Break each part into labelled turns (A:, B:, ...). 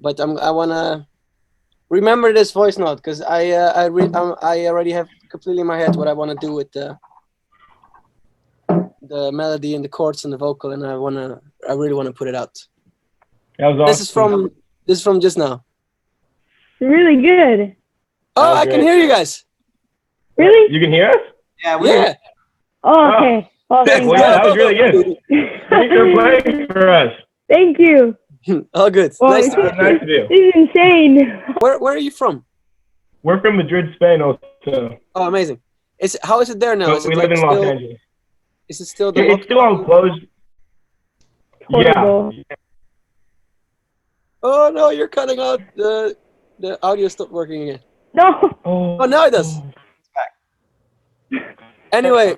A: But I wanna remember this voice note because I already have completely in my head what I want to do with the melody and the chords and the vocal, and I really want to put it out.
B: That was awesome.
A: This is from just now.
C: Really good.
A: Oh, I can hear you guys.
C: Really?
B: You can hear us?
A: Yeah.
C: Oh, okay. Oh, thank
B: Well, yeah, that was really good. Thanks for playing for us.
C: Thank you.
A: Oh, good.
C: Oh,
A: Nice to meet you.
B: Nice to you.
C: This is insane.
A: Where are you from?
B: We're from Madrid, Spain, also.
A: Oh, amazing. How is it there now?
B: But we live in Los Angeles.
A: Is it still the
B: It's still all closed.
C: Horrible.
B: Yeah.
A: Oh no, you're cutting out. The audio stopped working again.
C: No.
A: Oh, now it does. Anyway,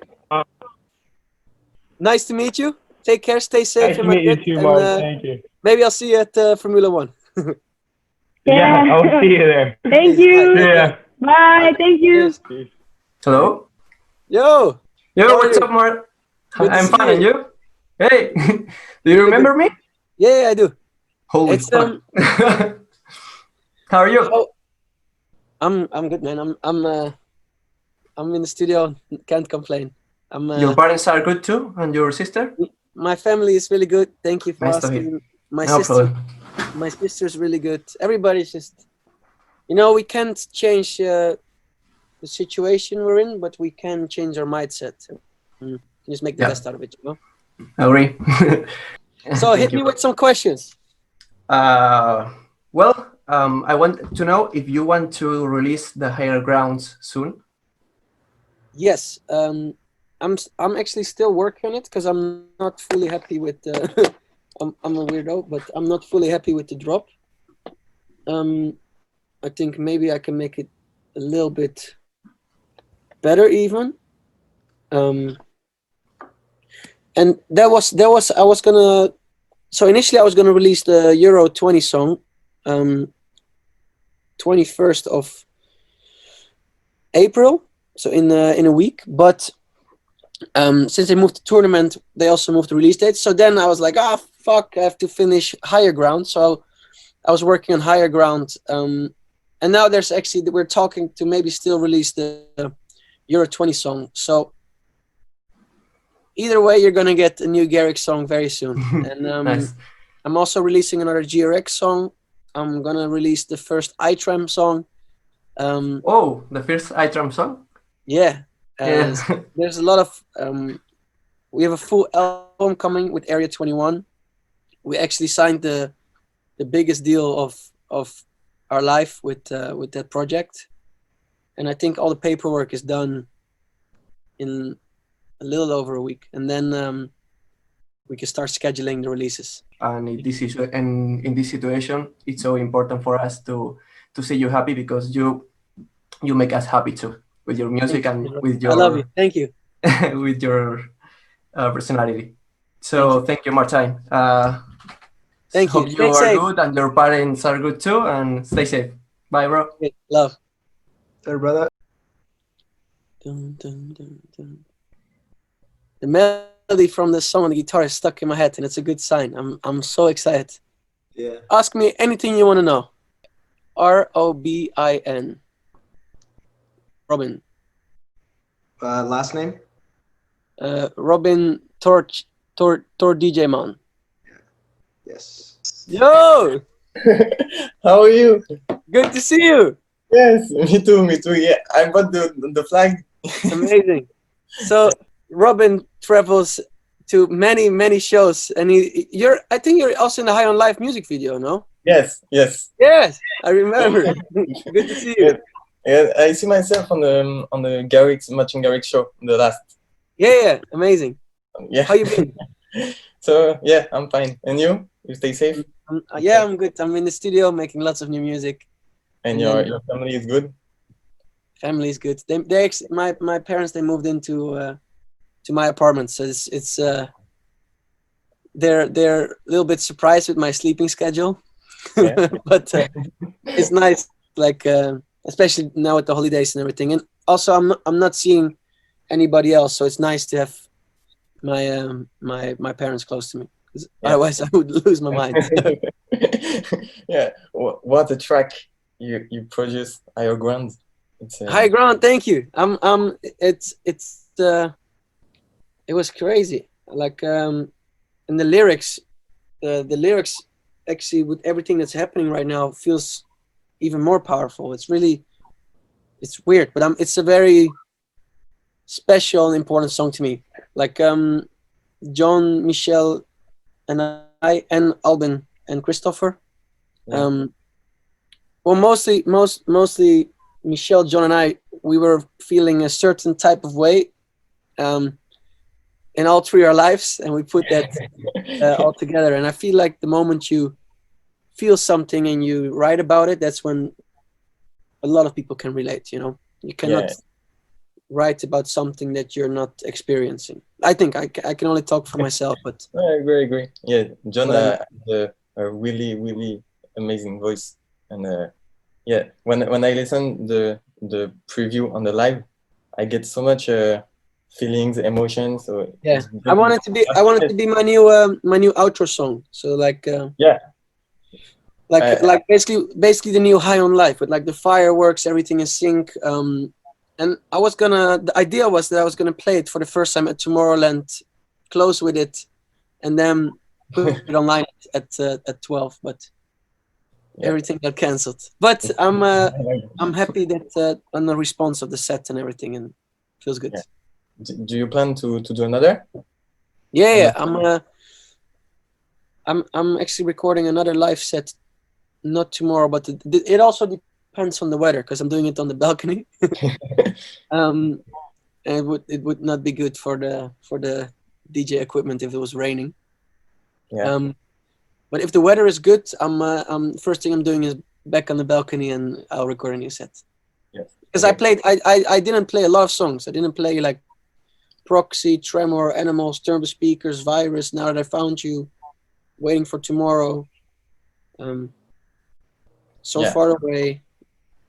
A: nice to meet you. Take care. Stay safe.
B: Nice to meet you too, Mark. Thank you.
A: Maybe I'll see you at Formula One.
B: Yeah, I'll see you there.
C: Thank you.
B: Yeah.
C: Bye. Thank you.
D: Hello?
A: Yo,
D: what's up, Mark? I'm fine, and you? Hey, do you remember me?
A: Yeah, I do.
D: Holy fuck. How are you?
A: Oh, I'm good, man. I'm in the studio. Can't complain.
D: Your parents are good too, and your sister?
A: My family is really good. Thank you for
D: Nice to
A: asking.
D: hear.
A: My sister's really good. Everybody's just, we can't change the situation we're in, but we can change our mindset. Just make the best out of it,
D: Agree.
A: So hit me with some questions.
D: Well, I want to know if you want to release the Higher Grounds soon.
A: Yes, I'm actually still working on it because I'm not fully happy with I'm a weirdo, but I'm not fully happy with the drop. I think maybe I can make it a little bit better even. And that was I was gonna. So initially I was gonna release the Euro 20 song, 21st of April. So in a week, but since they moved the tournament, they also moved the release date. So then I was like, fuck, I have to finish Higher Ground. So I was working on Higher Ground, and now we're talking to maybe still release the Euro 20 song. So either way, you're gonna get a new Garrix song very soon. And
D: Nice.
A: I'm also releasing another GRX song. I'm gonna release the first iTram song.
D: The first iTram song?
A: Yeah. There's a lot of we have a full album coming with Area 21. We actually signed the biggest deal of our life with that project, and I think all the paperwork is done in a little over a week, and then we can start scheduling the releases.
D: And in this situation, it's so important for us to see you happy, because you make us happy too with your music and with your.
A: I love you. Thank you.
D: with your personality. So thank you, Martin.
A: Thank you.
D: Hope you are good and your parents are good too, and stay safe. Bye, bro.
A: Love.
D: Hey, brother.
A: Dun, dun, dun, dun. The melody from the song on the guitar is stuck in my head, and it's a good sign. I'm so excited.
E: Yeah.
A: Ask me anything you want to know. Robin. Robin.
E: Last name?
A: Robin Tor DJ Man.
E: Yes.
A: Yo!
E: How are you?
A: Good to see you.
E: Yes, me too. Yeah, I bought the flag.
A: Amazing. So Robin travels to many shows, and I think you're also in the High on Life music video, no?
E: Yes.
A: Yes, I remember. Good to see you.
E: Yeah, I see myself on the Garrix matching Garrix show, the last.
A: Yeah, amazing.
E: Yeah.
A: How you been?
E: So yeah, I'm fine. And you? You stay safe?
A: Yeah, I'm good. I'm in the studio making lots of new music.
E: And your family is good?
A: Family is good. My parents, they moved into to my apartment, so it's they're a little bit surprised with my sleeping schedule. Yeah. But it's nice, like especially now with the holidays and everything. And also I'm not seeing anybody else, so it's nice to have my parents close to me, 'cause
E: Yeah.
A: otherwise I would lose my mind.
E: Yeah. What a track you produce, Higher Ground. It's
A: High ground, thank you. It was crazy. Like in the lyrics, the lyrics actually with everything that's happening right now feels even more powerful. It's weird, but it's a very special and important song to me. Like John, Michelle, and I, and Albin and Christopher.
E: Yeah.
A: Well, mostly Michelle, John, and I. We were feeling a certain type of way in all three of our lives, and we put that all together. And I feel like the moment you feel something and you write about it, that's when a lot of people can relate. You know, you cannot write about something that you're not experiencing. I think I can only talk for myself, but
E: I agree. Yeah, John
A: But,
E: has a really amazing voice, and yeah, when I listen the preview on the live, I get so much feelings, emotions. So
A: yeah,
E: it's
A: I want it to be my new outro song. So like
E: yeah,
A: like basically the new High on Life with like the fireworks, everything in sync. And the idea was that I was gonna play it for the first time at Tomorrowland, close with it, and then put it online at 12. But everything got cancelled. But I'm happy that on the response of the set and everything, and feels good.
E: Yeah. Do you plan to do another?
A: Yeah, I'm actually recording another live set, not tomorrow, but it also depends on the weather because I'm doing it on the balcony. And it would not be good for the DJ equipment if it was raining.
E: Yeah.
A: But if the weather is good, first thing I'm doing is back on the balcony and I'll record a new set.
E: Yes.
A: Because I didn't play a lot of songs. I didn't play like Proxy, Tremor, Animals, Turn the Speakers, Virus, Now That I Found You, Waiting for Tomorrow, So Far Away,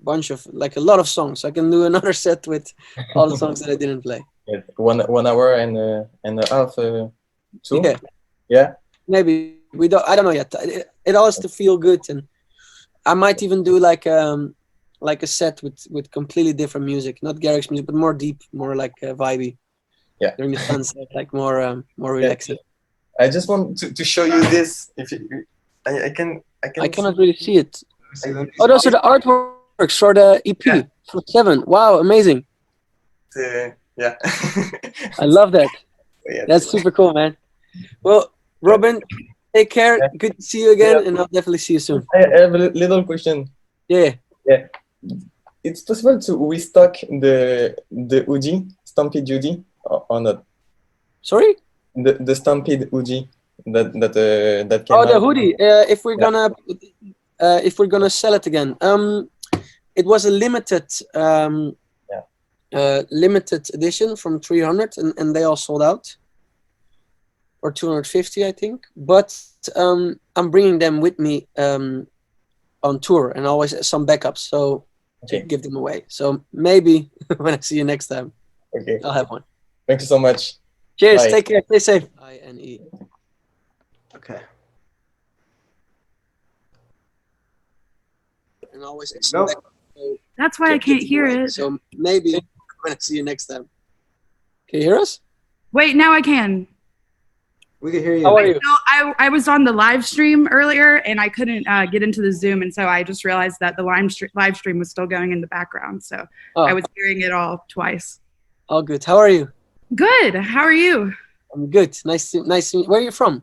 A: bunch of like a lot of songs. I can do another set with all the songs that I didn't play.
E: Yeah. 1 hour and a half. Two.
A: Yeah.
E: Yeah.
A: Maybe I don't know yet. It all has to feel good, and I might even do like a set with completely different music, not Garrix music, but more deep, more like vibey.
E: Yeah.
A: During the sunset, like more relaxing.
E: I just want to show you this. If you, I
A: cannot really see it. Oh, those are the artworks for the EP for 7. Wow, amazing!
E: Yeah.
A: I love that.
E: Yeah.
A: That's super cool, man. Well, Robin, take care. Good to see you again, and I'll definitely see you soon.
E: I have a little question.
A: Yeah.
E: It's possible to restock the hoodie, Stampede hoodie, or not?
A: Sorry?
E: The Stampede hoodie that came
A: Oh, the
E: out.
A: hoodie. If we're gonna sell it again, it was a limited limited edition from 300, and they all sold out, or 250, I think. But I'm bringing them with me on tour, and always some backups, so to give them away. So maybe when I see you next time, I'll have one.
E: Thank you so much.
A: Cheers.
E: Bye.
A: Take care. Stay safe. INE. Okay. And always expect.
F: That's why I can't hear it.
A: So maybe when I see you next time. Can you hear us?
F: Wait, now I can.
A: We can hear you. How are you?
F: I was on the live stream earlier and I couldn't get into the Zoom, and so I just realized that the live stream was still going in the background. So I was hearing it all twice.
A: All good. How are you?
F: Good. How are you?
A: I'm good. Nice to meet you. Where are you from?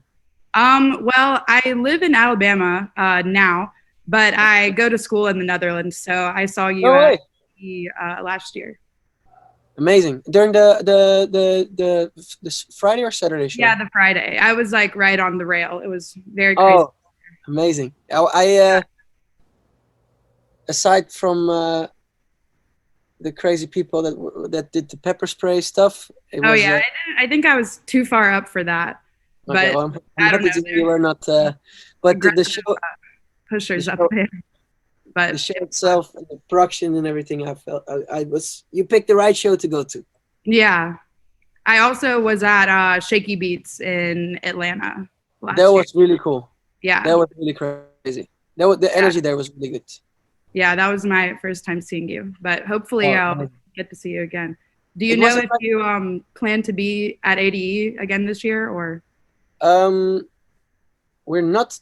F: Well, I live in Alabama now, but I go to school in the Netherlands. So I saw you last year.
A: Amazing. During the this Friday or Saturday show?
F: Yeah, the Friday. I was like right on the rail. It was very crazy.
A: Oh, amazing. I aside from the crazy people that did the pepper spray stuff.
F: I think I was too far up for that.
A: Okay,
F: but
A: well, I'm happy to you were not. But the show
F: pushers up there. But
A: the show itself and the production and everything, I felt I was. You picked the right show to go to.
F: Yeah, I also was at Shaky Beats in Atlanta last
A: That
F: year.
A: was really cool.
F: Yeah.
A: That was really crazy. That was, the energy there was really good.
F: Yeah, that was my first time seeing you, but hopefully I'll
A: amazing.
F: get to see you again. Do you
A: It
F: know
A: wasn't
F: if you plan to be at ADE again this year, or?
A: We're not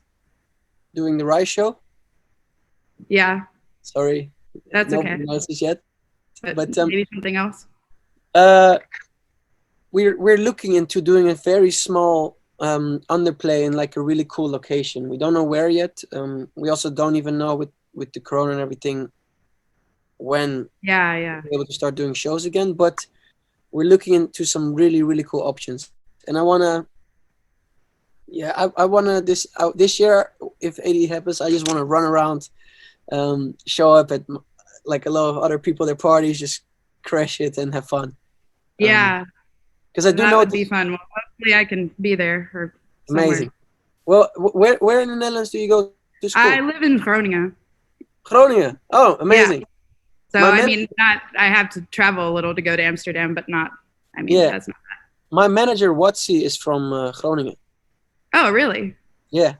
A: doing the Rise show.
F: Yeah,
A: Sorry,
F: that's okay.
A: nobody knows this yet. But
F: maybe something else.
A: We're looking into doing a very small underplay in like a really cool location. We don't know where yet. We also don't even know with the corona and everything when
F: Yeah.
A: we're able to start doing shows again. But we're looking into some really cool options, and I wanna. Yeah, I wanna this year, if AD happens, I just wanna run around, show up at like a lot of other people, their parties, just crash it and have fun.
F: Yeah,
A: because I do know
F: that would be fun. Well, hopefully I can be there or somewhere.
A: Amazing. Well, where in the Netherlands do you go to school?
F: I live in Groningen.
A: Groningen. Oh, amazing.
F: Yeah. So I mean, I have to travel a little to go to Amsterdam, but not. I mean, that's not bad.
A: My manager Watsi is from Groningen.
F: Oh, really?
A: Yeah.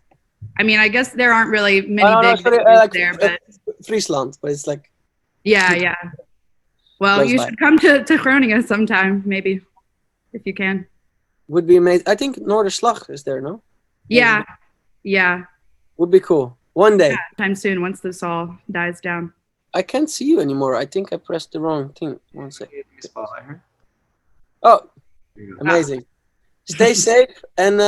F: I mean, I guess there aren't really many big
A: like,
F: there, but
A: Friesland, but it's like.
F: Yeah. Well, you should come to Groningen sometime, maybe, if you can.
A: Would be amazing. I think Noorderslag is there, no?
F: Yeah.
A: Would be cool. One day.
F: Yeah, time soon, once this all dies down.
A: I can't see you anymore. I think I pressed the wrong thing. One second. Oh, amazing. Stay safe, and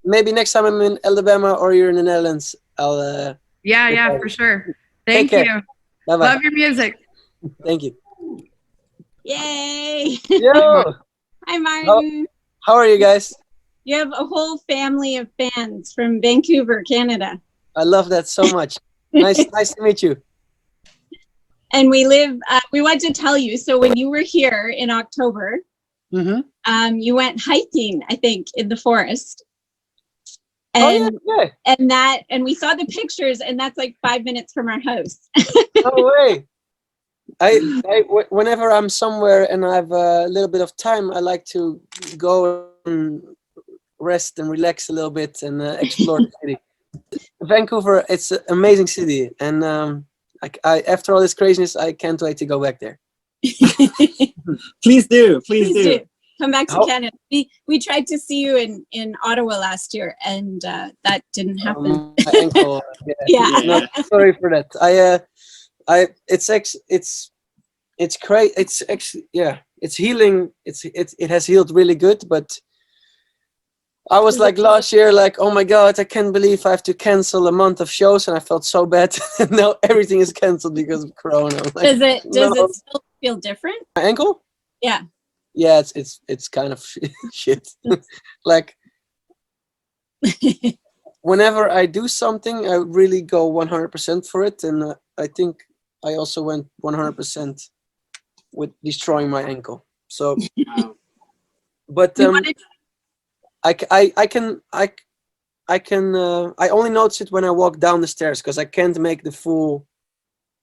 A: maybe next time I'm in Alabama or you're in the Netherlands, I'll.
F: Yeah, for sure. Thank
A: you.
F: Bye-bye. Love your music.
A: Thank you.
G: Yay!
A: Yo.
G: Hi, Martin.
A: How are you guys?
G: You have a whole family of fans from Vancouver, Canada.
A: I love that so much. Nice to meet you.
G: And we want to tell you, so when you were here in October, you went hiking, I think, in the forest. And, and we saw the pictures, and that's like 5 minutes from our house.
A: No way. Whenever I'm somewhere and I have a little bit of time, I like to go and rest and relax a little bit and explore the city. Vancouver, it's an amazing city, and I after all this craziness, I can't wait to go back there.
H: Please do.
G: Come back to Canada. We tried to see you in Ottawa last year, and that didn't happen.
A: My ankle. Yeah. No, sorry for that. It's great. It's actually, it's healing. It has healed really good, but I was like last year, like, oh my God, I can't believe I have to cancel a month of shows, and I felt so bad. Now everything is canceled because of Corona. Like,
G: does it still feel different?
A: My ankle?
G: Yeah.
A: Yeah, it's kind of shit. Like, whenever I do something, I really go 100% for it, and I think I also went 100% with destroying my ankle. So, but I only notice it when I walk down the stairs because I can't make the full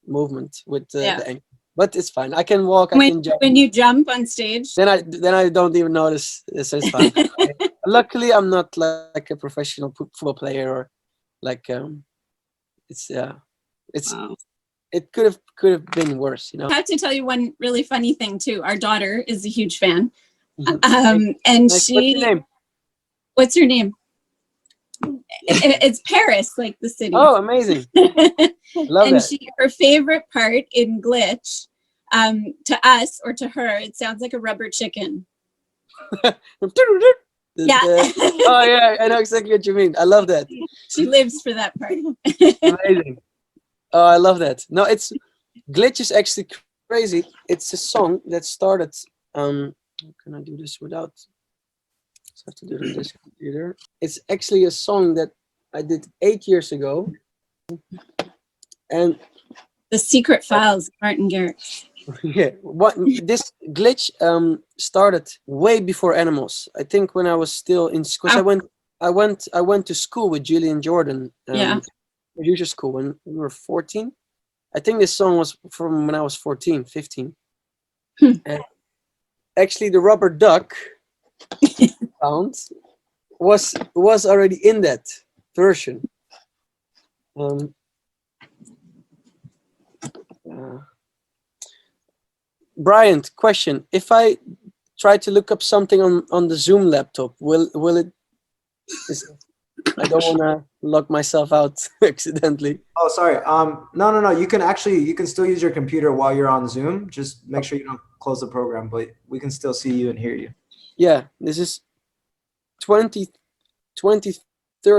A: movement with the ankle. But it's fine. I can walk. I can jump.
G: When you jump on stage,
A: then I don't even notice. So it's fine. Luckily, I'm not like a professional football player or like
G: Wow.
A: It could have been worse, you know.
G: I have to tell you one really funny thing too. Our daughter is a huge fan, and
A: What's
G: she.
A: your name?
G: What's your name? It's Paris, like the city.
A: Oh, amazing! Love
G: and
A: that.
G: Her favorite part in Glitch, to us or to her, it sounds like a rubber chicken. Yeah.
A: Oh yeah, I know exactly what you mean. I love that.
G: She lives for that part.
A: Amazing. Oh, I love that. No, Glitch is actually crazy. It's a song that started. Can I do this without? I have to do it on this computer. It's actually a song that I did 8 years ago, and
G: The Secret Files, Martin Garrix.
A: Yeah, this Glitch started way before Animals. I think when I was still in school. I went to school with Julian Jordan. Producer school when we were 14. I think this song was from when I was 14, 15. And actually, the rubber duck sound was already in that version. Brian, question: if I try to look up something on the Zoom laptop, will it? I don't want to lock myself out accidentally.
H: Oh, sorry. No. You can still use your computer while you're on Zoom. Just make sure you don't close the program, but we can still see you and hear you.
A: Yeah, this is 23rd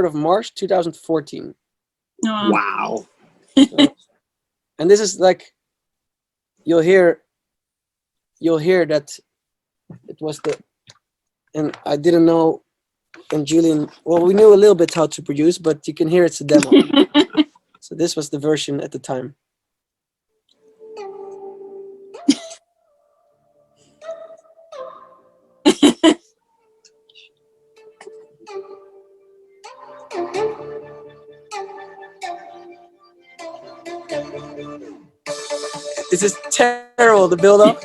A: of March 2014.
G: Oh.
I: Wow.
A: And this is like, you'll hear that it was and I didn't know, and Julian, well, we knew a little bit how to produce, but you can hear it's a demo. So this was the version at the time. This is terrible, the build-up.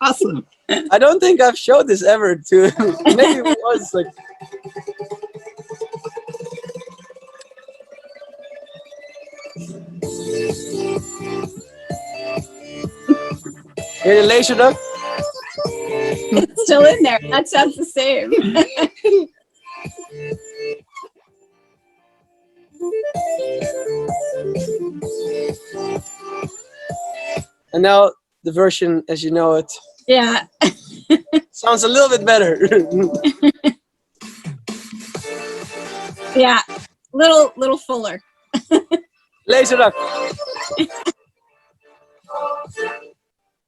I: Awesome.
A: I don't think I've showed this ever to, maybe it was like. Hear the laser duck?
G: It's still in there. That sounds the same.
A: And now the version as you know it.
G: Yeah.
A: Sounds a little bit better.
G: Yeah. Little fuller.
A: Laser duck.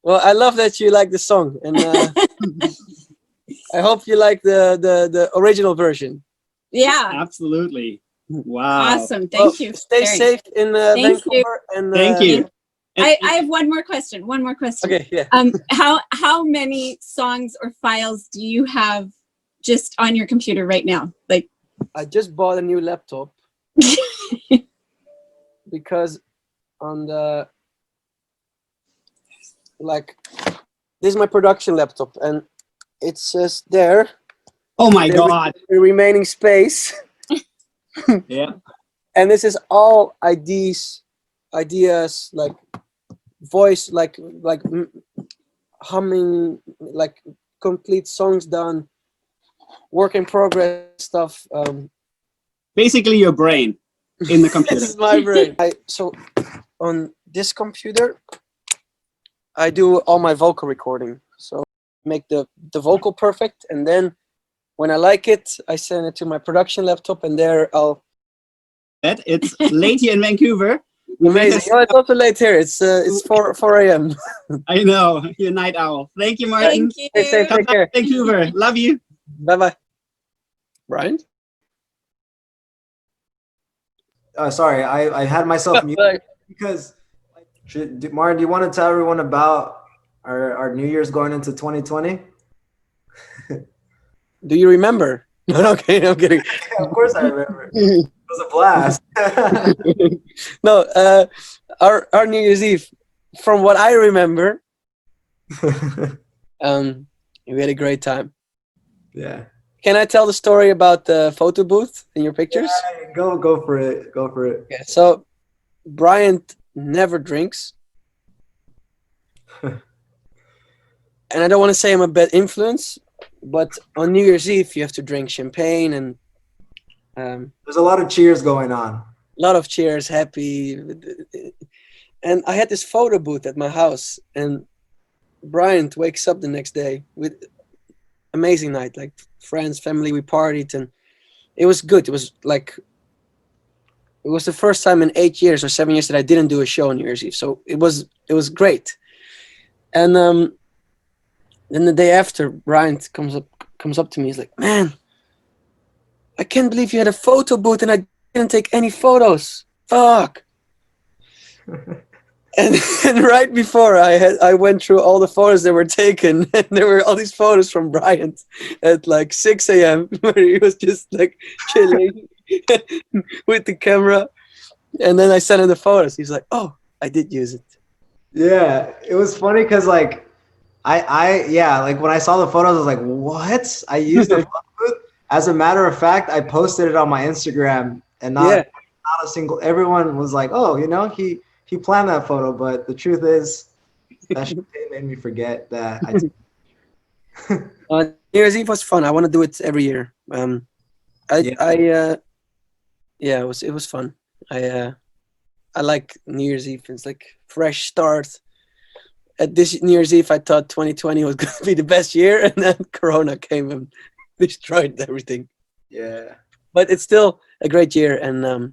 A: Well, I love that you like the song, and I hope you like the original version.
G: Yeah.
I: Absolutely. Wow.
G: Awesome. Thank you.
A: Stay safe in Vancouver. And
I: Thank you.
G: I have one more question.
A: Okay, yeah.
G: How many songs or files do you have just on your computer right now? Like,
A: I just bought a new laptop because on the this is my production laptop, and it says there.
I: Oh my God.
A: The remaining space.
I: Yeah.
A: And this is all ideas like voice, like humming, like complete songs done, work in progress stuff.
I: Basically your brain in the computer.
A: This is my brain. So on this computer, I do all my vocal recording. So make the vocal perfect, and then when I like it, I send it to my production laptop, and there I'll.
I: It's late here in Vancouver.
A: Amazing. Oh, it's also late here. It's 4 a.m.
I: I know. You're a night owl. Thank you, Martin.
G: thank you.
A: Stay safe.
I: Come
A: Take
I: back
A: care.
I: to Vancouver. Love you.
A: Bye-bye. Brian?
H: Sorry, I had myself muted because. Martin, do you want to tell everyone about our New Year's going into 2020?
A: Do you remember? No, okay, I'm kidding.
H: Yeah, of course I remember. It was a blast.
A: No, our New Year's Eve, from what I remember, we had a great time.
H: Yeah.
A: Can I tell the story about the photo booth in your pictures?
H: Yeah, go for it. Go for it.
A: Okay, so Brian never drinks. And I don't want to say I'm a bad influence, but on New Year's Eve you have to drink champagne, and
H: there's a lot of cheers going on.
A: A lot of cheers, happy. And I had this photo booth at my house, and Brian wakes up the next day with amazing night, like friends, family, we partied, and it was good. It was the first time in 8 years or 7 years that I didn't do a show on New Year's Eve. So it was great. And then the day after, Brian comes up to me. He's like, "Man, I can't believe you had a photo booth and I didn't take any photos. Fuck." and right before I went through all the photos that were taken, and there were all these photos from Brian at like 6 a.m. where he was just like chilling with the camera. And then I sent him the photos. He's like, "Oh, I did use it."
H: Yeah, it was funny because like Yeah, like when I saw the photos, I was like, what? I used the photo booth. As a matter of fact, I posted it on my Instagram, and not a single. Everyone was like, oh, you know, he planned that photo, but the truth is, that shit made me forget that.
A: New Year's Eve was fun. I want to do it every year. Yeah, it was fun. I like New Year's Eve. It's like fresh start. At this New Year's Eve, I thought 2020 was going to be the best year, and then Corona came and destroyed everything.
H: Yeah,
A: but it's still a great year, and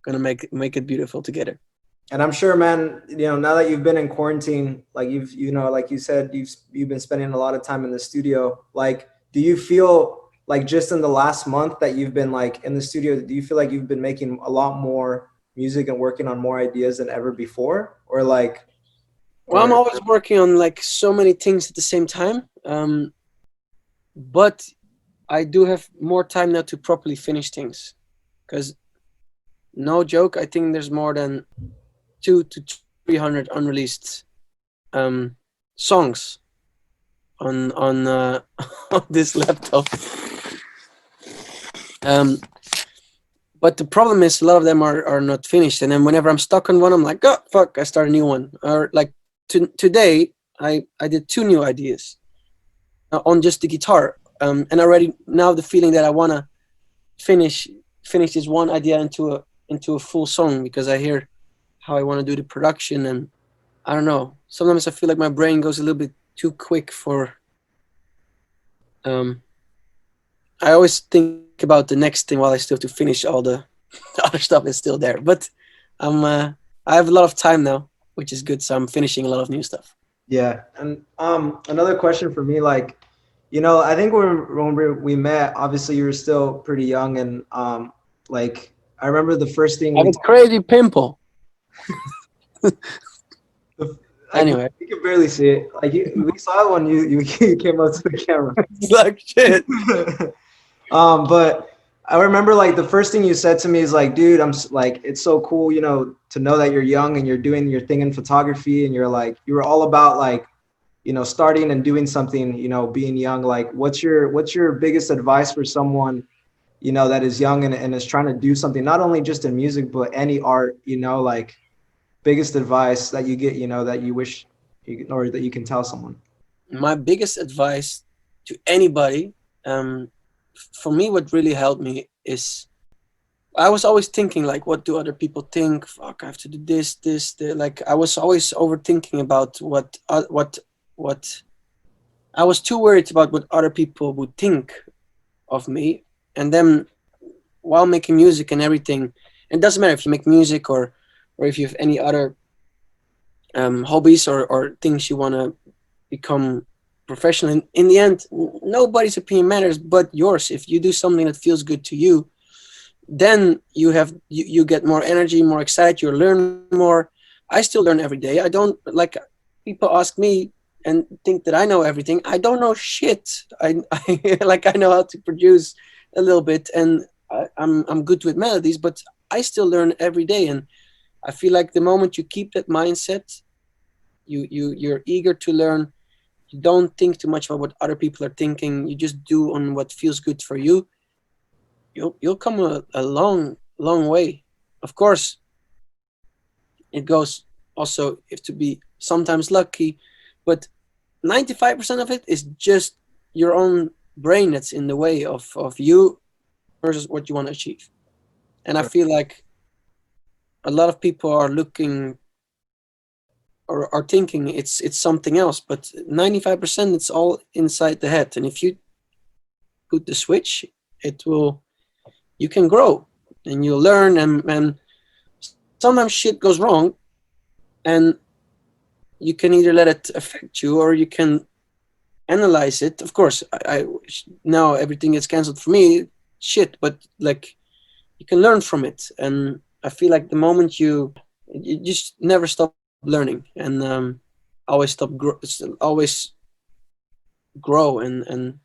A: gonna make it beautiful together.
H: And I'm sure, man, you know, now that you've been in quarantine, like like you said, you've been spending a lot of time in the studio. Like, do you feel like just in the last month that you've been like in the studio, do you feel like you've been making a lot more music and working on more ideas than ever before? Or like,
A: well, I'm always working on like so many things at the same time. But I do have more time now to properly finish things, because no joke, I think there's more than 200 to 300 unreleased songs on on this laptop. But the problem is a lot of them are not finished, and then whenever I'm stuck on one, I'm like, oh fuck, I start a new one. Or like today, I did 2 new ideas on just the guitar, and already now the feeling that I wanna finish this one idea into a full song, because I hear how I want to do the production, and I don't know. Sometimes I feel like my brain goes a little bit too quick for. I always think about the next thing while I still have to finish all the other stuff is still there. But I have a lot of time now, which is good. So I'm finishing a lot of new stuff.
H: Yeah, and another question for me, like, you know, I think when we met, obviously you were still pretty young, and like I remember the first thing.
A: I have a crazy pimple. Anyway,
H: you can barely see it. Like we saw it when you came up to the camera.
A: It's like shit.
H: But I remember like the first thing you said to me is like, dude, I'm like, it's so cool, you know, to know that you're young and you're doing your thing in photography, and you're like, you were all about like, you know, starting and doing something, you know, being young. Like, what's your biggest advice for someone, you know, that is young and is trying to do something, not only just in music, but any art, you know, like biggest advice that you get, you know, that you wish or that you can tell someone?
A: My biggest advice to anybody, for me, what really helped me is I was always thinking like, what do other people think? Fuck, I have to do this. Like I was always overthinking about what I was too worried about what other people would think of me. And then while making music and everything, it doesn't matter if you make music or if you have any other hobbies or things you want to become professional. In the end, nobody's opinion matters but yours. If you do something that feels good to you, then you get more energy, more excited, you learn more. I still learn every day. I don't, like, people ask me and think that I know everything. I don't know shit. I like, I know how to produce a little bit, and I'm good with melodies, but I still learn every day. And I feel like the moment you keep that mindset, you're eager to learn. You don't think too much about what other people are thinking. You just do on what feels good for you. You'll come a long way. Of course, it goes also if to be sometimes lucky, but 95% of it is just your own brain that's in the way of you versus what you want to achieve. And I feel like a lot of people are looking or are thinking it's something else, but 95% it's all inside the head. And if you put the switch, you can grow and you'll learn, and sometimes shit goes wrong and you can either let it affect you or you can analyze it. Of course, I now everything gets canceled for me, shit, but like you can learn from it. And I feel like the moment you just never stop learning, and always grow and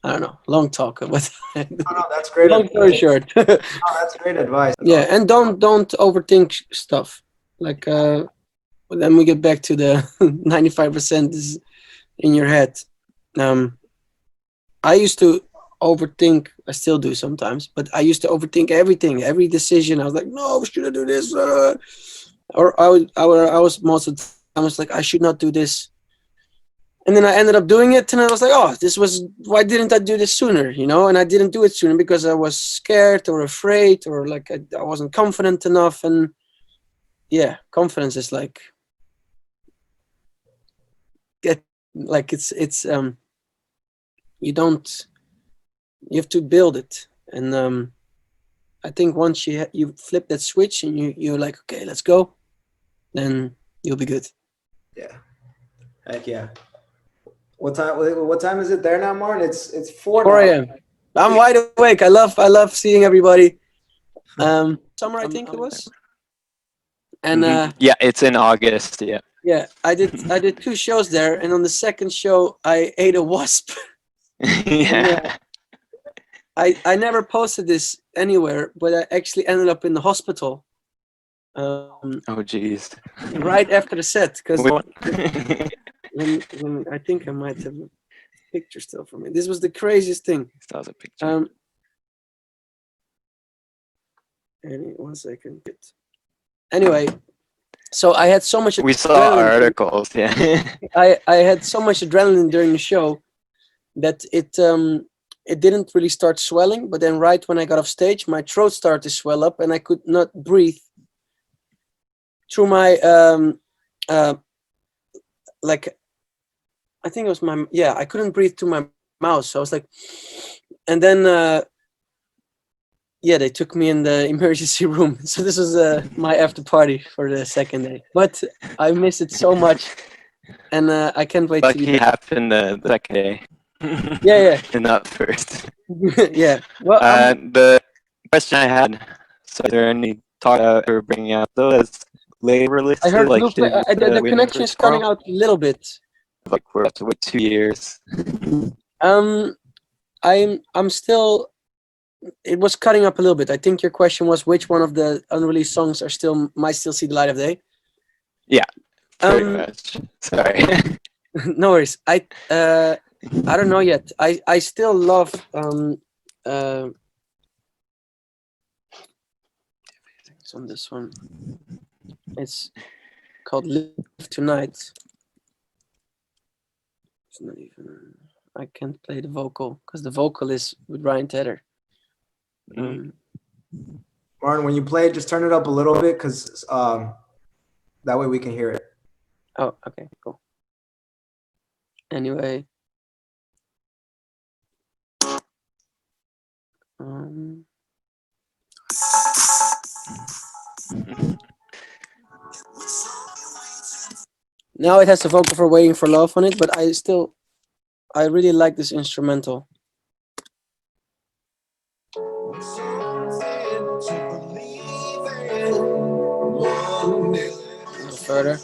A: I don't know, long talk, but
H: no, that's great.
A: Long story short.
H: No, that's great advice.
A: Yeah, and don't overthink stuff. Like then we get back to the 95% is in your head. I used to overthink. I still do sometimes, but I used to overthink everything, every decision. I was like, no, should I do this? Or I was most of the time I was like, I should not do this. And then I ended up doing it, and I was like, oh, why didn't I do this sooner? You know, and I didn't do it sooner because I was scared or afraid, or like I wasn't confident enough. And yeah, confidence is like you have to build it. And I think once you flip that switch and you're like, okay, let's go, then you'll be good.
H: Yeah. Heck yeah. What time is it there now, Martin? It's 4
A: 4
H: now.
A: a.m. I'm wide awake. I love seeing everybody. Summer, I think it was. And
J: yeah, it's in August. Yeah.
A: Yeah, I did 2 shows there, and on the second show I ate a wasp.
J: Yeah.
A: I never posted this anywhere, but I actually ended up in the hospital.
J: Oh jeez.
A: Right after the set, because
J: When
A: I think I might have a picture still from it. This was the craziest thing.
J: that was a picture.
A: 1 second. Anyway, so I had so much.
J: We saw articles. Yeah.
A: I had so much adrenaline during the show that it didn't really start swelling, but then right when I got off stage, my throat started to swell up, and I could not breathe through my like, I think it was I couldn't breathe through my mouth, so I was like, and then they took me in the emergency room. So this was my after party for the second day, but I miss it so much, and I can't wait to be
J: Lucky happened the second day.
A: Yeah.
J: And not first.
A: Yeah. Well,
J: the question I had, so is there any talk or bringing out those later listed?
A: I heard
J: like
A: the connection is cutting out a little bit.
J: Like we're up to 2 years.
A: I'm still. It was cutting up a little bit. I think your question was which one of the unreleased songs might still see the light of day.
J: Yeah. Pretty much. Sorry.
A: No worries. I don't know yet. I still love it's on this one. It's called Live Tonight. It's not even. I can't play the vocal because the vocal is with Ryan Tedder.
H: Martin, when you play it, just turn it up a little bit, because that way we can hear it.
A: Oh, okay, cool. Anyway. Now it has a vocal for Waiting for Love on it, but I really like this instrumental. A little further.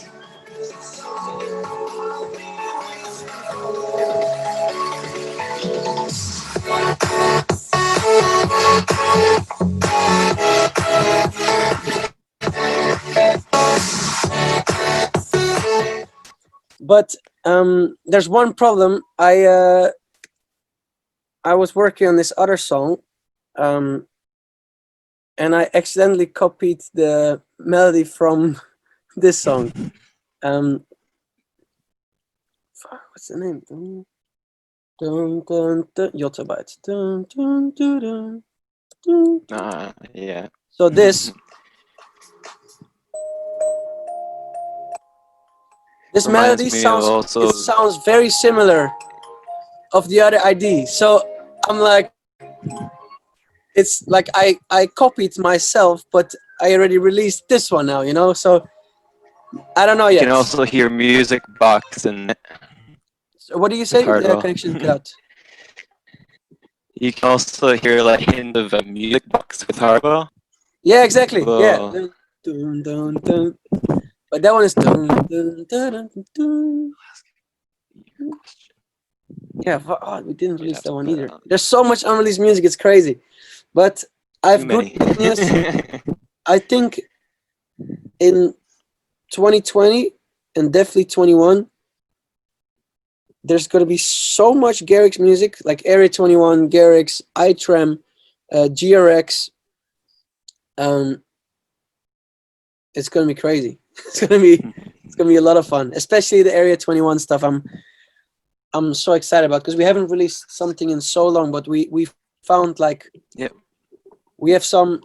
A: But there's one problem. I was working on this other song, and I accidentally copied the melody from this song. What's the name? Dun, dun, dun, Yottabyte. Dun, dun, dun, dun, dun.
J: Yeah.
A: So this melody sounds very similar of the other ID. So I'm like, it's like I copied myself, but I already released this one now, you know. So I don't know yet.
J: You can also hear music box and.
A: So what do you say? The connection cut out.
J: You can also hear like hint of a music box with hardware.
A: Yeah, exactly. Whoa. Yeah. Dun, dun, dun. But that one is dun, dun, dun, dun, dun. Yeah, we didn't release that one either. There's so much unreleased music, it's crazy. But I've good news. I think in 2020 and definitely 21, there's gonna be so much Garrix music, like Area 21, Garrix, iTrem, GRX. It's gonna be crazy. It's gonna be a lot of fun, especially the Area 21 stuff. I'm so excited about, because we haven't released something in so long, but we found like we have some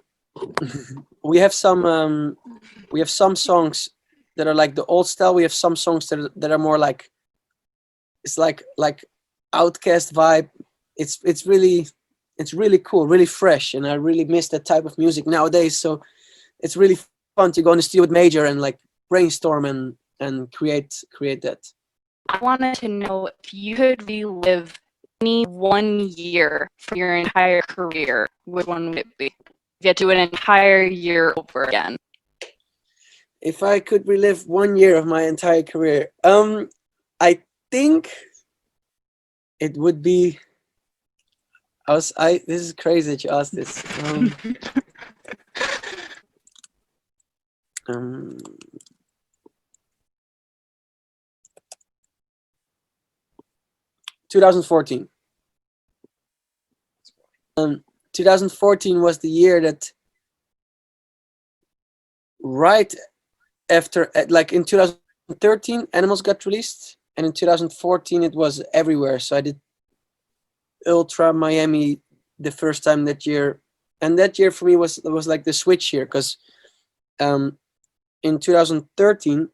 A: we have some songs that are like the old style. We have some songs that are more like, it's like Outcast vibe. It's really cool, really fresh, and I really miss that type of music nowadays. So it's really fun to go in the studio with Major and like brainstorm and create that.
K: I wanted to know if you could relive any one year for your entire career, which one would it be? If you had to do an entire year over again.
A: If I could relive 1 year of my entire career, I think it would be. This is crazy that you asked this. 2014. 2014 was the year that, right after, like in 2013, Animals got released, and in 2014 it was everywhere. So I did Ultra Miami the first time that year, and that year for me was like the switch year, because in 2013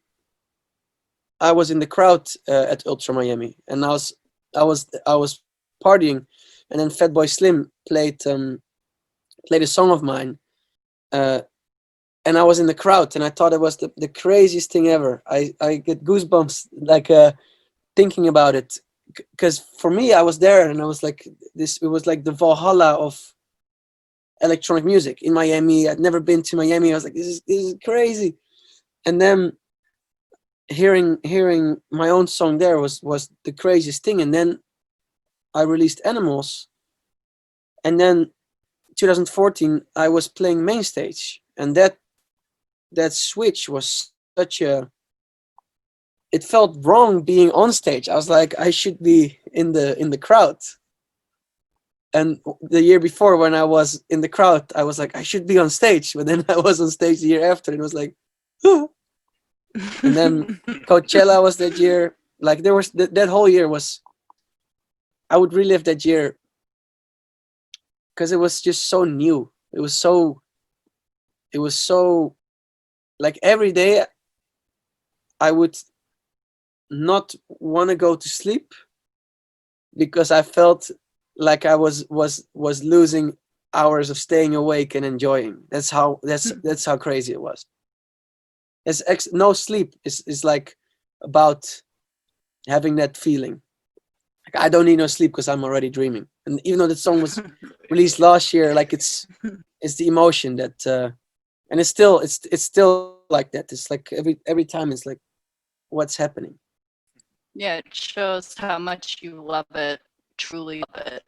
A: I was in the crowd at Ultra Miami, and I was partying, and then Fatboy Slim played a song of mine, and I was in the crowd, and I thought it was the craziest thing ever. I get goosebumps like thinking about it, because for me, I was there, and I was like, it was like the Valhalla of electronic music in Miami. I'd never been to Miami. I was like, this is crazy. And then hearing my own song there was the craziest thing. And then I released Animals, and then 2014 I was playing main stage, and that switch was such a, it felt wrong being on stage. I was like, I should be in the crowd. And the year before, when I was in the crowd, I was like, I should be on stage. But then I was on stage the year after, and it was like, and then Coachella was that year. Like there was that whole year was, I would relive that year, because it was just so new. It was so like every day I would not want to go to sleep, because I felt like I was losing hours of staying awake and enjoying. That's how crazy it was. No sleep is like about having that feeling. Like I don't need no sleep because I'm already dreaming. And even though that song was released last year, like it's the emotion that and it's still like that. It's like every time it's like, what's happening?
K: Yeah, it shows how much you love it, truly love it.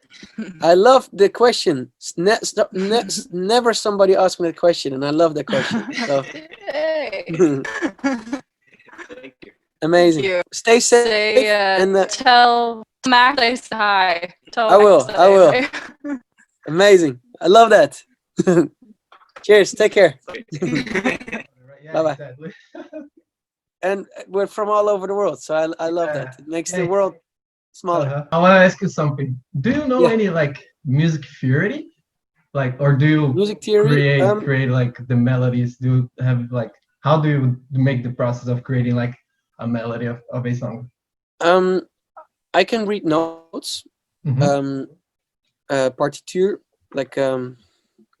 A: I love the question. Never somebody asked me that question, and I love that question. So.
K: Thank you.
A: Amazing.
K: Thank you.
A: Stay safe. And
K: tell Max I said hi. Tell
A: I will.
K: Max
A: I will. Amazing. I love that. Cheers. Take care. Bye bye. And we're from all over the world, so I love that. It makes the world smaller.
B: I want to ask you something. Do you know any like music theory, like, or do you
A: music theory
B: create like the melodies? Do you have like, how do you make the process of creating like a melody of a song?
A: I can read notes, partiture, like I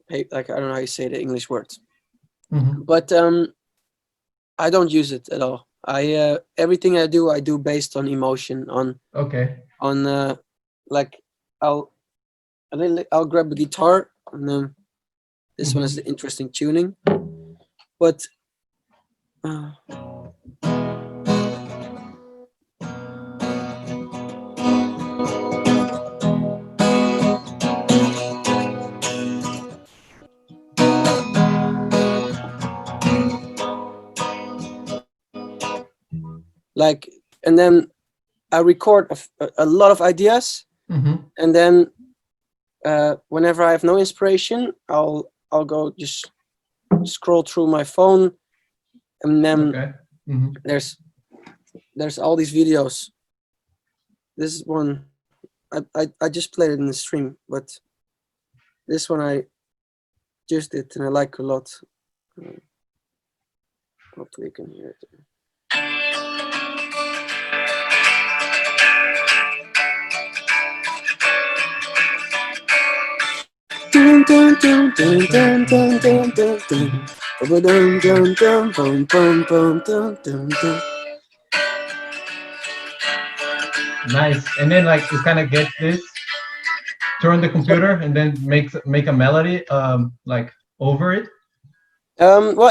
A: don't know how you say the English words, but I don't use it at all. Everything I do based on emotion. Like I'll grab a guitar, and then this one has the interesting tuning, but like, and then I record a lot of ideas, and then whenever I have no inspiration, I'll go just scroll through my phone, and then there's all these videos. This is one I just played it in the stream, but this one I just did and I like a lot. Hopefully you can hear it. Dun, dun, dun, dun, dun, dun, dun, dun, dun. Dun, dun, dun, bum, bum, bum, dun, dun, dun.
B: Nice. And then like you kind of get this, turn the computer, and then make a melody like over it.
A: Well,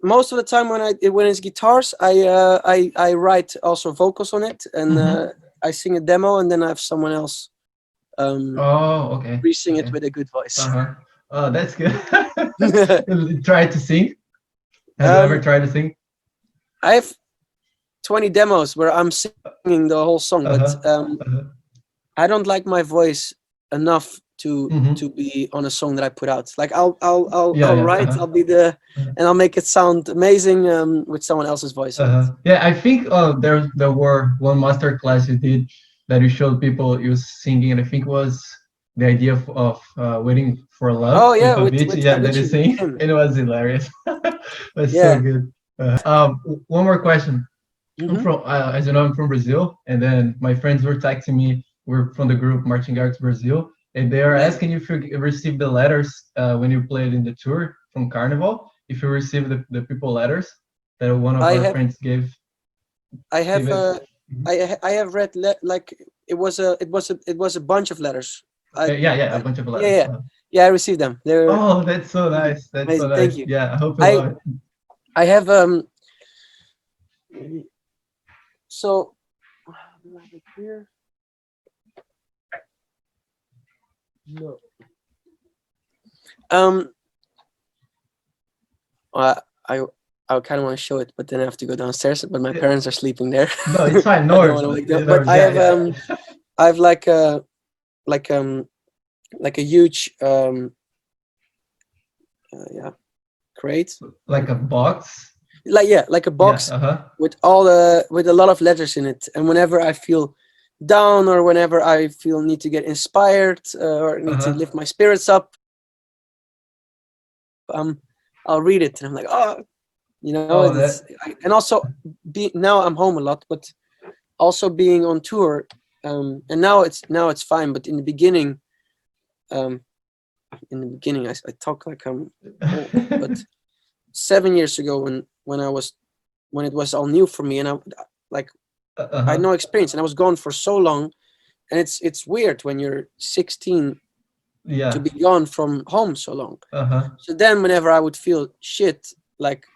A: most of the time when it's guitars, I write also vocals on it, and I sing a demo, and then I have someone else re-sing it with a good voice.
B: Oh, that's good. Try to sing. Have you ever tried to sing?
A: I have 20 demos where I'm singing the whole song, but I don't like my voice enough to be on a song that I put out. Like I'll write, I'll be and I'll make it sound amazing with someone else's voice.
B: Yeah, I think there were one master class you did that you showed people you singing, and I think it was the idea of waiting for love.
A: Oh yeah,
B: with that you sing. It was hilarious. That's so good. One more question. I'm from, as you know, I'm from Brazil, and then my friends were texting me. We're from the group Martin Garrix Brazil, and they are asking if you received the letters when you played in the tour from Carnival. If you received the people letters that one of our friends gave.
A: I have read like it was a bunch of letters.
B: A bunch of letters.
A: Yeah, I received them.
B: Oh, that's so nice. That's
A: amazing.
B: So nice.
A: Thank you.
B: Yeah, I hope you love it.
A: I have so here. No. I kind of want to show it, but then I have to go downstairs. But my parents are sleeping there.
B: No, it's fine. No worries.
A: But I have I have like a huge crate.
B: Like a box.
A: Like a box with with a lot of letters in it. And whenever I feel down or whenever I feel need to get inspired or need to lift my spirits up, I'll read it and I'm like, oh, you know. And also now I'm home a lot, but also being on tour, and now it's fine. But in the beginning, I talk like I'm old, but 7 years ago when it was all new for me, and I had no experience, and I was gone for so long, and it's weird when you're 16 to be gone from home so long. So then whenever I would feel shit like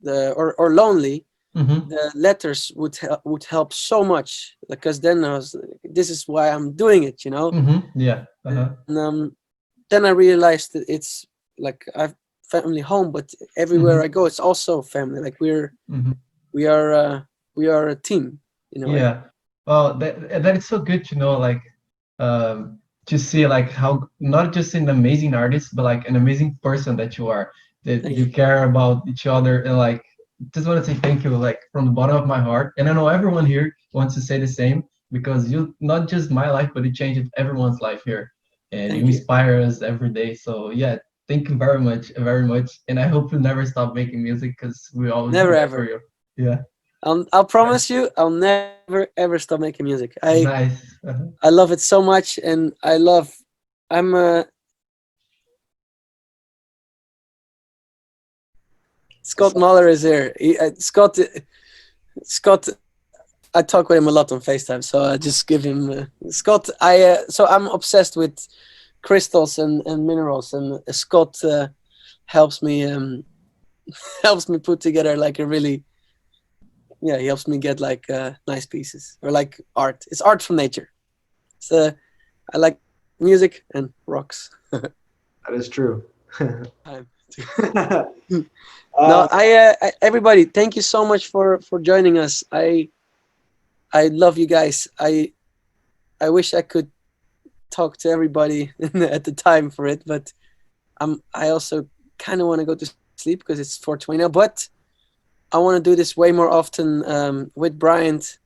A: or lonely, the letters would help so much, because then I was like, this is why I'm doing it, you know. And then I realized that it's like I've family home, but everywhere I go it's also family. Like we are a team, you know.
B: Well, that is so good to know, like to see like how not just an amazing artist, but like an amazing person that you are, that you care about each other, and like just want to say thank you, like from the bottom of my heart. And I know everyone here wants to say the same, because you not just my life, but you changed everyone's life here, and you inspire us every day. So yeah, thank you very much, and I hope you never stop making music, because we always
A: never
B: ever
A: for
B: you. Yeah,
A: I'll promise you I'll never ever stop making music.
B: Nice.
A: I love it so much, and I'm Scott Mahler is here. Scott, I talk with him a lot on FaceTime, so I just give him Scott. So I'm obsessed with crystals and minerals, and Scott helps me put together like a really, he helps me get like nice pieces, or like art. It's art from nature. So I like music and rocks.
H: That is true.
A: No, everybody, thank you so much for joining us. I I love you guys. I wish I could talk to everybody at the time for it, but I also kind of want to go to sleep because it's 4:20 now. But I want to do this way more often with Bryant,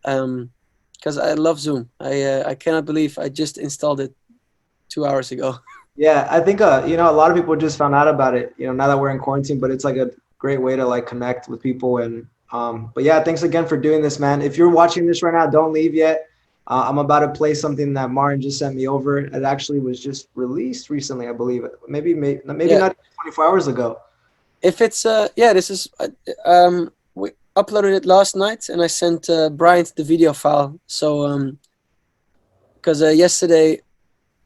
A: because I love Zoom. I cannot believe I just installed it 2 hours ago.
H: Yeah, I think you know, a lot of people just found out about it, you know, now that we're in quarantine, but it's like a great way to like connect with people. And but yeah, thanks again for doing this, man. If you're watching this right now, don't leave yet. I'm about to play something that Martin just sent me over. It actually was just released recently, I believe. Maybe
A: Yeah.
H: not 24 hours ago.
A: If it's yeah, this is we uploaded it last night, and I sent Bryant the video file. So because yesterday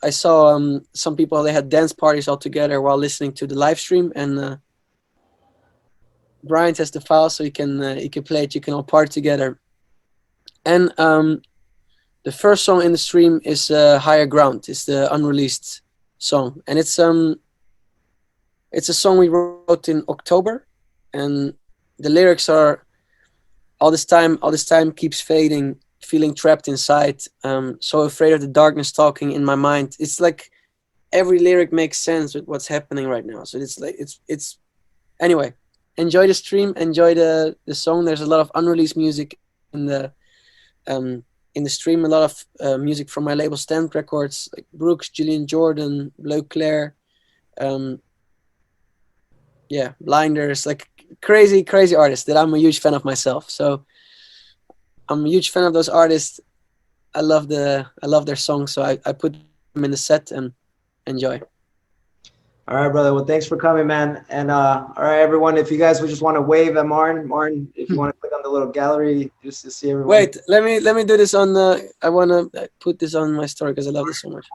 A: I saw some people, they had dance parties all together while listening to the live stream, and Bryant has the file, so you can play it. You can all party together. And the first song in the stream is "Higher Ground." It's the unreleased song, and it's a song we wrote in October, and the lyrics are all this time keeps fading, feeling trapped inside, so afraid of the darkness talking in my mind. It's like every lyric makes sense with what's happening right now. So it's like it's anyway. Enjoy the stream, enjoy the song. There's a lot of unreleased music in the stream. A lot of music from my label Stand Records, like Brooks, Julian Jordan, Bleu Claire, yeah, Blinders, like crazy artists that I'm a huge fan of myself. So I'm a huge fan of those artists. I love their songs, so I put them in the set and enjoy.
H: All right, brother. Well, thanks for coming, man. And all right, everyone, if you guys would just want to wave at Martin, if you want to click on the little gallery just to see everyone.
A: Wait, let me do this on the. I want to put this on my story because I love this so much.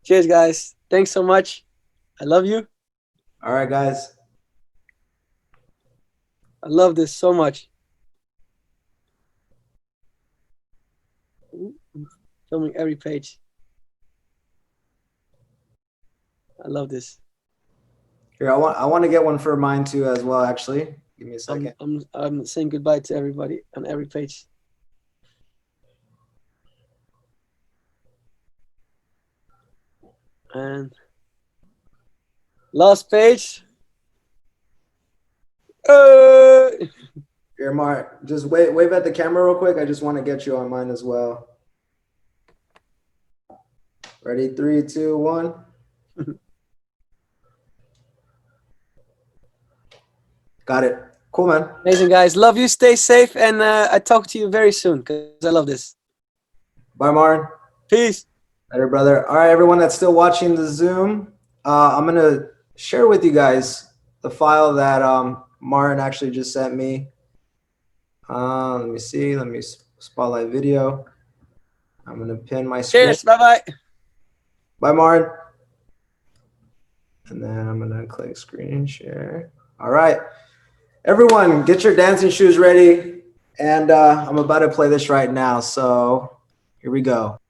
A: Cheers, guys. Thanks so much. I love you.
H: All right, guys.
A: I love this so much. Filming every page. I love this.
H: Here, I want to get one for mine too as well. Actually, give me a second.
A: I'm saying goodbye to everybody on every page. And last page.
H: Here, Mark, just wave at the camera real quick. I just want to get you on mine as well. Ready? 3, 2, 1. Got it. Cool, man.
A: Amazing, guys. Love you. Stay safe, and I talk to you very soon because I love this.
H: Bye, Martin.
A: Peace.
H: Later, brother. All right, everyone that's still watching the Zoom, I'm gonna share with you guys the file that Martin actually just sent me. Let me see. Let me spotlight video. I'm gonna pin my screen.
A: Cheers. Bye bye.
H: Bye, Martin. And then I'm gonna click screen share. All right, everyone, get your dancing shoes ready, and I'm about to play this right now. So here we go.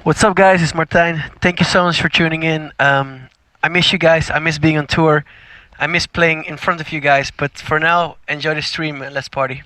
A: What's up, guys? It's Martijn. Thank you so much for tuning in. I miss you guys. I miss being on tour. I miss playing in front of you guys. But for now, enjoy the stream and let's party.